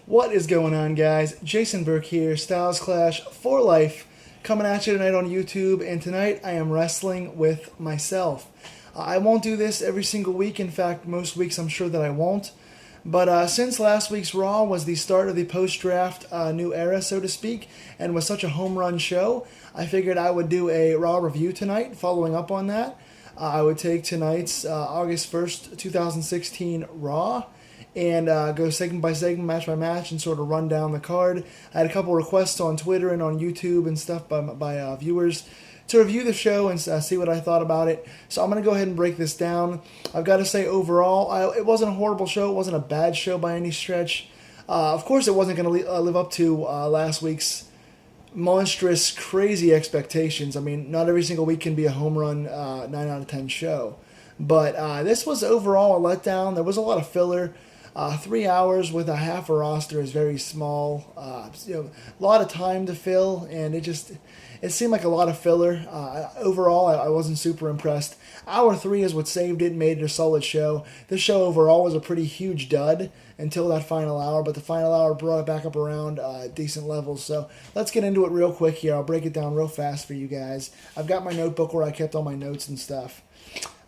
What is going on, guys? Jason Burke here, Styles Clash for Life, coming at you tonight on YouTube, and tonight I am wrestling with myself. I won't do this every single week. In fact, most weeks I'm sure that I won't. But since last week's Raw was the start of the post-draft new era, so to speak, and was such a home run show, I figured I would do a Raw review tonight, following up on that. I would take tonight's August 1st, 2016 Raw, and go segment by segment, match by match, and sort of run down the card. I had a couple requests on Twitter and on YouTube and stuff by viewers to review the show and see what I thought about it. So I'm going to go ahead and break this down. I've got to say, overall, it wasn't a horrible show. It wasn't a bad show by any stretch. Of course, it wasn't going to live up to last week's monstrous, crazy expectations. I mean, not every single week can be a home run 9 out of 10 show. But this was overall a letdown. There was a lot of filler. 3 hours with a half a roster is very small. A lot of time to fill, and it seemed like a lot of filler. Overall, I wasn't super impressed. Hour 3 is what saved it and made it a solid show. This show overall was a pretty huge dud until that final hour, but the final hour brought it back up around decent levels. So let's get into it real quick here. I'll break it down real fast for you guys. I've got my notebook where I kept all my notes and stuff.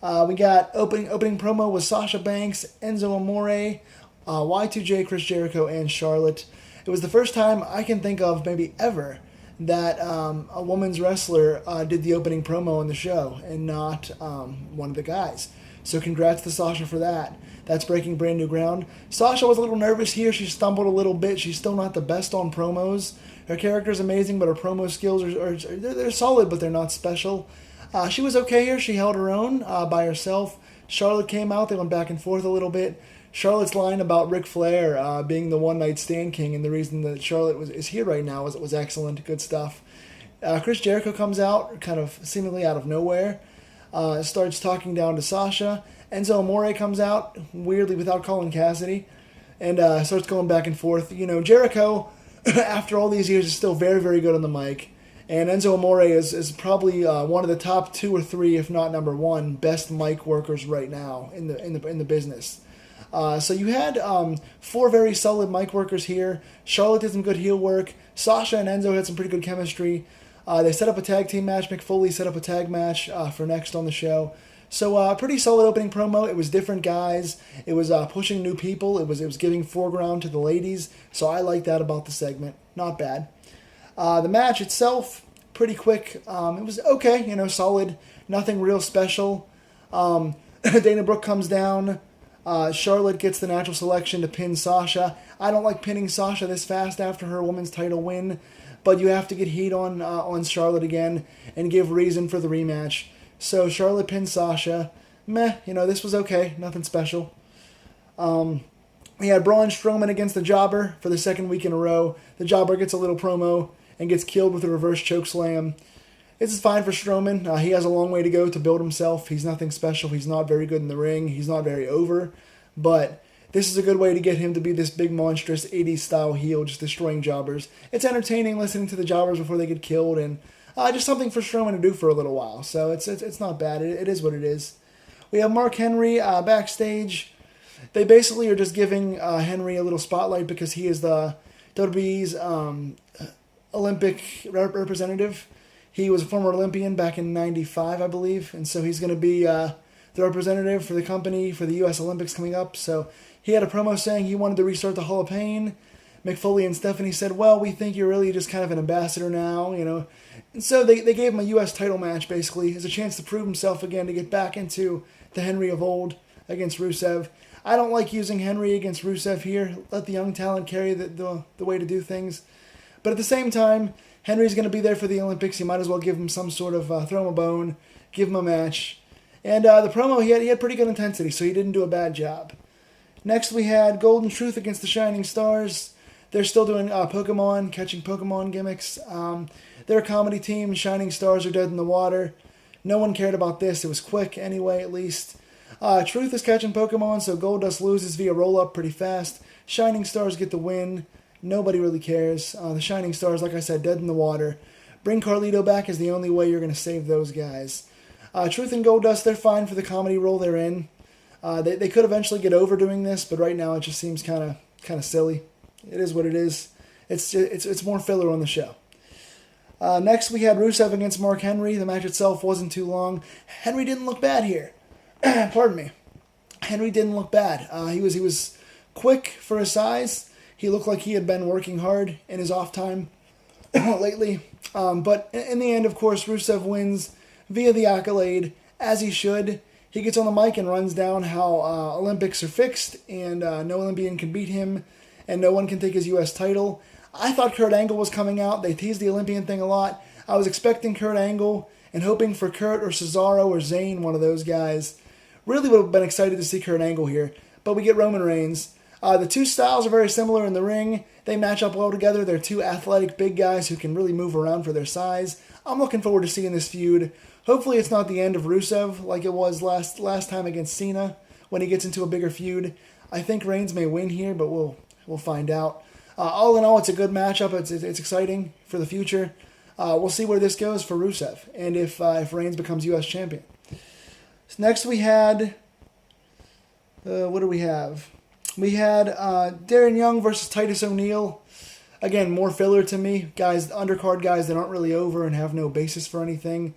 We got opening promo with Sasha Banks, Enzo Amore, Y2J, Chris Jericho, and Charlotte. It was the first time I can think of, maybe ever, that a woman's wrestler did the opening promo on the show and not one of the guys. So congrats to Sasha for that. That's breaking brand new ground. Sasha was a little nervous here. She stumbled a little bit. She's still not the best on promos. Her character's amazing, but her promo skills they're solid, but they're not special. She was okay here. She held her own by herself. Charlotte came out. They went back and forth a little bit. Charlotte's line about Ric Flair being the one-night stand king and the reason that Charlotte is here right now was excellent. Good stuff. Chris Jericho comes out kind of seemingly out of nowhere. Starts talking down to Sasha. Enzo Amore comes out, weirdly without calling Cassidy, and starts going back and forth. You know, Jericho, after all these years, is still very, very good on the mic. And Enzo Amore is probably one of the top 2 or 3, if not number 1, best mic workers right now in the business. So you had 4 very solid mic workers here. Charlotte did some good heel work. Sasha and Enzo had some pretty good chemistry. They set up a tag team match. Mick Foley set up a tag match for next on the show. So pretty solid opening promo. It was different guys. It was pushing new people. It was giving foreground to the ladies. So I like that about the segment. Not bad. The match itself, pretty quick. It was okay, solid. Nothing real special. Dana Brooke comes down. Charlotte gets the natural selection to pin Sasha. I don't like pinning Sasha this fast after her women's title win, but you have to get heat on Charlotte again and give reason for the rematch. So Charlotte pins Sasha. This was okay. Nothing special. We had Braun Strowman against the Jobber for the second week in a row. The Jobber gets a little promo and gets killed with a reverse chokeslam. This is fine for Strowman. He has a long way to go to build himself. He's nothing special. He's not very good in the ring. He's not very over. But this is a good way to get him to be this big, monstrous 80s style heel, just destroying jobbers. It's entertaining listening to the jobbers before they get killed, and just something for Strowman to do for a little while. So it's not bad. It is what it is. We have Mark Henry backstage. They basically are just giving Henry a little spotlight because he is the WWE's Olympic representative. He was a former Olympian back in '95, I believe, and so he's going to be the representative for the company for the U.S. Olympics coming up. So he had a promo saying he wanted to restart the Hall of Pain. Mick Foley and Stephanie said, well, we think you're really just kind of an ambassador now, And so they gave him a U.S. title match, basically, as a chance to prove himself again, to get back into the Henry of old against Rusev. I don't like using Henry against Rusev here. Let the young talent carry the way to do things. But at the same time, Henry's going to be there for the Olympics. You might as well give him some sort of throw him a bone, give him a match. And the promo, he had pretty good intensity, so he didn't do a bad job. Next, we had Golden Truth against the Shining Stars. They're still doing catching Pokemon gimmicks. They're a comedy team. Shining Stars are dead in the water. No one cared about this. It was quick anyway, at least. Truth is catching Pokemon, so Goldust loses via roll-up pretty fast. Shining Stars get the win. Nobody really cares. The Shining Stars, like I said, dead in the water. Bring Carlito back is the only way you're going to save those guys. Truth and Goldust, they're fine for the comedy role they're in. They could eventually get over doing this, but right now it just seems kind of silly. It is what it is. It's more filler on the show. Next, we had Rusev against Mark Henry. The match itself wasn't too long. Henry didn't look bad here. Pardon me. Henry didn't look bad. He was quick for his size. He looked like he had been working hard in his off time lately. But in the end, of course, Rusev wins via the accolade, as he should. He gets on the mic and runs down how Olympics are fixed and no Olympian can beat him and no one can take his U.S. title. I thought Kurt Angle was coming out. They teased the Olympian thing a lot. I was expecting Kurt Angle and hoping for Kurt or Cesaro or Zayn, one of those guys. Really would have been excited to see Kurt Angle here. But we get Roman Reigns. The two styles are very similar in the ring. They match up well together. They're two athletic big guys who can really move around for their size. I'm looking forward to seeing this feud. Hopefully it's not the end of Rusev like it was last time against Cena when he gets into a bigger feud. I think Reigns may win here, but we'll find out. All in all, it's a good matchup. It's exciting for the future. We'll see where this goes for Rusev and if Reigns becomes U.S. champion. Next we had... what do we have? We had Darren Young versus Titus O'Neil. Again, more filler to me. Guys, undercard guys that aren't really over and have no basis for anything.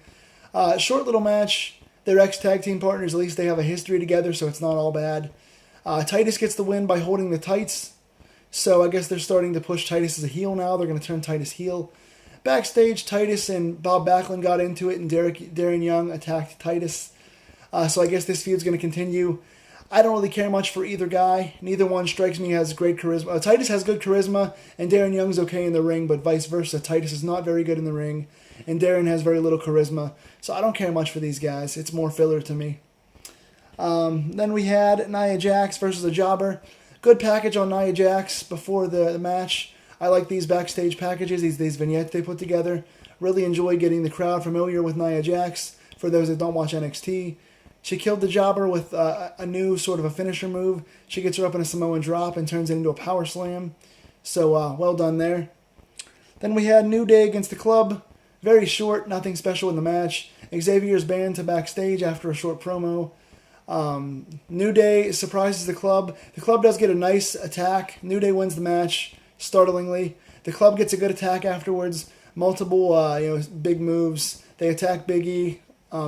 Short little match. They're ex-tag team partners. At least they have a history together, so it's not all bad. Titus gets the win by holding the tights. So I guess they're starting to push Titus as a heel now. They're going to turn Titus heel. Backstage, Titus and Bob Backlund got into it, and Darren Young attacked Titus. So I guess this feud's going to continue. I don't really care much for either guy. Neither one strikes me as great charisma. Titus has good charisma, and Darren Young's okay in the ring, but vice versa. Titus is not very good in the ring, and Darren has very little charisma. So I don't care much for these guys. It's more filler to me. Then we had Nia Jax versus a jobber. Good package on Nia Jax before the match. I like these backstage packages, these vignettes they put together. Really enjoy getting the crowd familiar with Nia Jax, for those that don't watch NXT. She killed the jobber with a new sort of a finisher move. She gets her up in a Samoan drop and turns it into a power slam. So, well done there. Then we had New Day against the Club. Very short, nothing special in the match. Xavier's banned to backstage after a short promo. New Day surprises the Club. The Club does get a nice attack. New Day wins the match, startlingly. The Club gets a good attack afterwards. Multiple, big moves. They attack Big E,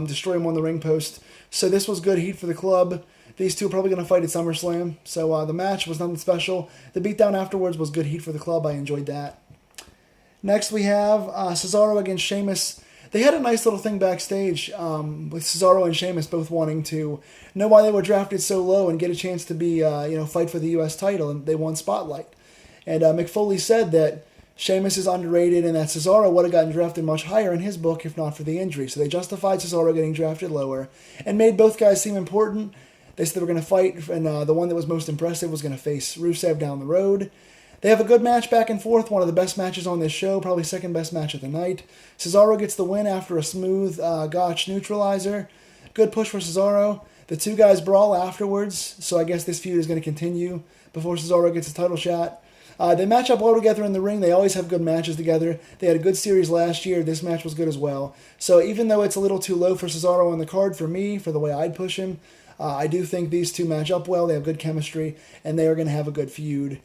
destroy him on the ring post. So this was good heat for the Club. These two are probably going to fight at SummerSlam. So the match was nothing special. The beatdown afterwards was good heat for the Club. I enjoyed that. Next we have Cesaro against Sheamus. They had a nice little thing backstage with Cesaro and Sheamus both wanting to know why they were drafted so low and get a chance to be, fight for the U.S. title, and they won Spotlight. And Mick Foley said that Sheamus is underrated and that Cesaro would have gotten drafted much higher in his book if not for the injury. So they justified Cesaro getting drafted lower and made both guys seem important. They said they were going to fight, and the one that was most impressive was going to face Rusev down the road. They have a good match back and forth, one of the best matches on this show, probably second best match of the night. Cesaro gets the win after a smooth Gotch neutralizer. Good push for Cesaro. The two guys brawl afterwards, so I guess this feud is going to continue before Cesaro gets a title shot. They match up well together in the ring. They always have good matches together. They had a good series last year. This match was good as well. So even though it's a little too low for Cesaro on the card for me, for the way I'd push him, I do think these two match up well. They have good chemistry, and they are going to have a good feud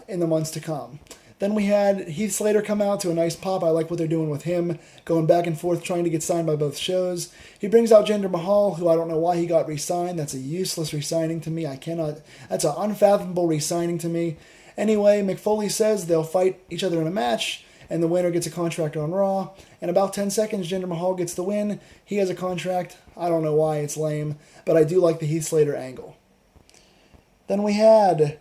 in the months to come. Then we had Heath Slater come out to a nice pop. I like what they're doing with him, going back and forth trying to get signed by both shows. He brings out Jinder Mahal, who I don't know why he got re-signed. That's a useless re-signing to me. That's an unfathomable re-signing to me. Anyway, Mick Foley says they'll fight each other in a match, and the winner gets a contract on Raw. In about 10 seconds, Jinder Mahal gets the win. He has a contract. I don't know why, it's lame, but I do like the Heath Slater angle. Then we had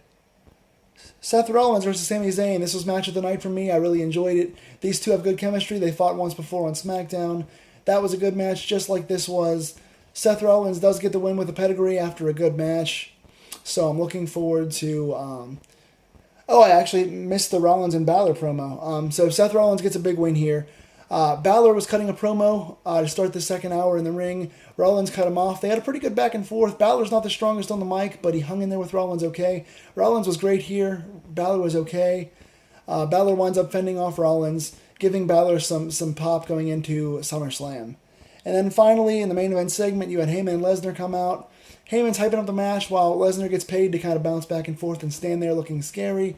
Seth Rollins versus Sami Zayn. This was match of the night for me. I really enjoyed it. These two have good chemistry. They fought once before on SmackDown. That was a good match, just like this was. Seth Rollins does get the win with a pedigree after a good match, so I'm looking forward to... I actually missed the Rollins and Balor promo. So Seth Rollins gets a big win here. Balor was cutting a promo to start the second hour in the ring. Rollins cut him off. They had a pretty good back and forth. Balor's not the strongest on the mic, but he hung in there with Rollins okay. Rollins was great here. Balor was okay. Balor winds up fending off Rollins, giving Balor some pop going into SummerSlam. And then finally, in the main event segment, you had Heyman and Lesnar come out. Heyman's hyping up the match while Lesnar gets paid to kind of bounce back and forth and stand there looking scary.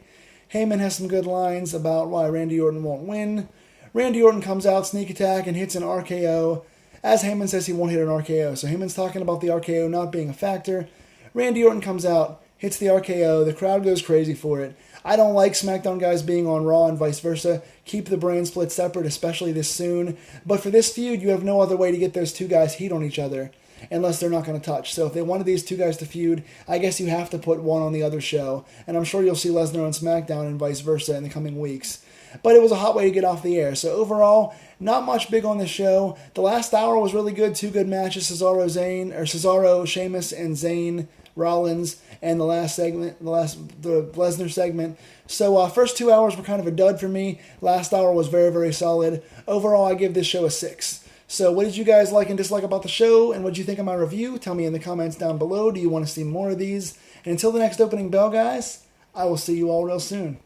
Heyman has some good lines about why Randy Orton won't win. Randy Orton comes out, sneak attack, and hits an RKO. As Heyman says, he won't hit an RKO. So Heyman's talking about the RKO not being a factor. Randy Orton comes out, hits the RKO. The crowd goes crazy for it. I don't like SmackDown guys being on Raw and vice versa. Keep the brand split separate, especially this soon. But for this feud, you have no other way to get those two guys heat on each other unless they're not going to touch. So if they wanted these two guys to feud, I guess you have to put one on the other show. And I'm sure you'll see Lesnar on SmackDown and vice versa in the coming weeks. But it was a hot way to get off the air. So overall, not much big on this show. The last hour was really good. Two good matches, Cesaro, Sheamus, and Zayn, Rollins, and the Lesnar segment. So first 2 hours were kind of a dud for me. Last hour was very, very solid. Overall, I give this show a 6. So what did you guys like and dislike about the show, and what did you think of my review? Tell me in the comments down below. Do you want to see more of these? And until the next opening bell, guys, I will see you all real soon.